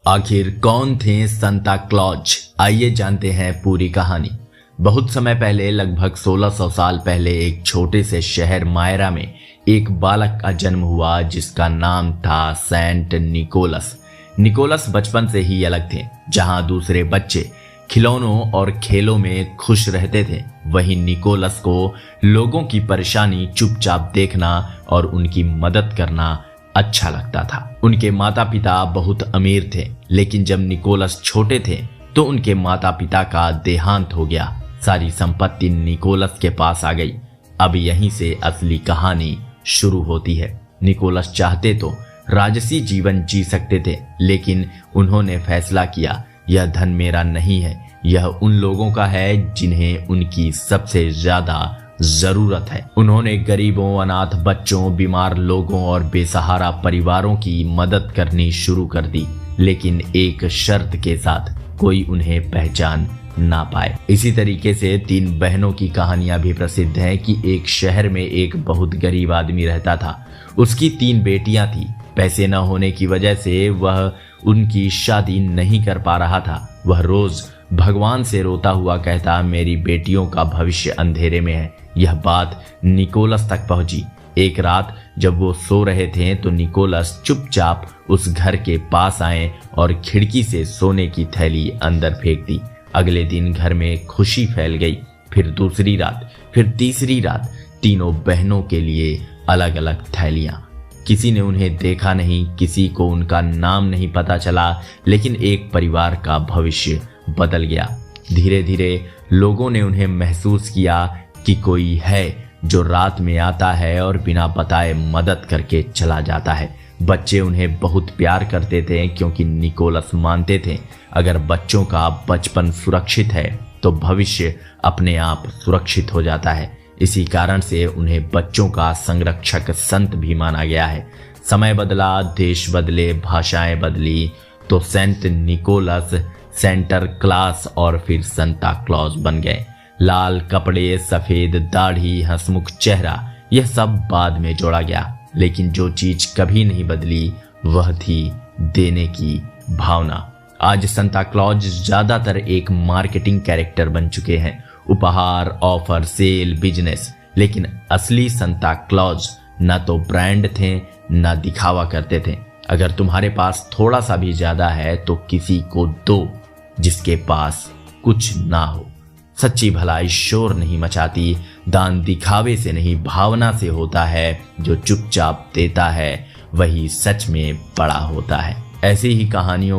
आखिर कौन थे सांता क्लॉज? आइए जानते हैं पूरी कहानी। बहुत समय पहले, लगभग 1600 साल पहले, एक छोटे से शहर मायरा में एक बालक का जन्म हुआ जिसका नाम था सेंट निकोलस। निकोलस बचपन से ही अलग थे। जहां दूसरे बच्चे खिलौनों और खेलों में खुश रहते थे, वहीं निकोलस को लोगों की परेशानी चुपचाप देखना और उनकी मदद करना अच्छा लगता था। उनके माता पिता बहुत अमीर थे, लेकिन जब निकोलस छोटे थे तो उनके माता पिता का देहांत हो गया। सारी संपत्ति निकोलस के पास आ गई। अब यहीं से असली कहानी शुरू होती है। निकोलस चाहते तो राजसी जीवन जी सकते थे, लेकिन उन्होंने फैसला किया, यह धन मेरा नहीं है, यह उन लोगों का है जिन्हें उनकी सबसे ज्यादा जरूरत है। उन्होंने गरीबों, अनाथ बच्चों, बीमार लोगों और बेसहारा परिवारों की मदद करनी शुरू कर दी, लेकिन एक शर्त के साथ, कोई उन्हें पहचान ना पाए। इसी तरीके से 3 बहनों की कहानियां भी प्रसिद्ध हैं कि एक शहर में एक बहुत गरीब आदमी रहता था। उसकी 3 बेटियां थी। पैसे न होने की वजह से वह उनकी शादी नहीं कर पा रहा था। वह रोज भगवान से रोता हुआ कहता, मेरी बेटियों का भविष्य अंधेरे में है। यह बात निकोलस तक पहुंची। एक रात जब वो सो रहे थे तो निकोलस चुपचाप उस घर के पास आए और खिड़की से सोने की थैली अंदर फेंक दी। अगले दिन घर में खुशी फैल गई। फिर दूसरी रात, फिर तीसरी रात, तीनों बहनों के लिए अलग अलग थैलियां। किसी ने उन्हें देखा नहीं, किसी को उनका नाम नहीं पता चला, लेकिन एक परिवार का भविष्य बदल गया। धीरे धीरे लोगों ने उन्हें महसूस किया कि कोई है जो रात में आता है और बिना बताए मदद करके चला जाता है। बच्चे उन्हें बहुत प्यार करते थे, क्योंकि निकोलस मानते थे, अगर बच्चों का बचपन सुरक्षित है तो भविष्य अपने आप सुरक्षित हो जाता है। इसी कारण से उन्हें बच्चों का संरक्षक संत भी माना गया है। समय बदला, देश बदले, भाषाएं बदली, तो सेंट निकोलस सेंटर क्लास और फिर सांता क्लॉज बन गए। लाल कपड़े, सफेद दाढ़ी, हंसमुख चेहरा, यह सब बाद में जोड़ा गया, लेकिन जो चीज कभी नहीं बदली वह थी देने की भावना। आज सांता क्लॉज ज्यादातर एक मार्केटिंग कैरेक्टर बन चुके हैं। उपहार, ऑफर, सेल, बिजनेस। लेकिन असली सांता क्लॉज न तो ब्रांड थे, न दिखावा करते थे। अगर तुम्हारे पास थोड़ा सा भी ज्यादा है तो किसी को दो जिसके पास कुछ ना हो। सच्ची भलाई शोर नहीं मचाती, दान दिखावे से नहीं भावना से होता है। जो चुपचाप देता है वही सच में बड़ा होता है। ऐसी ही कहानियों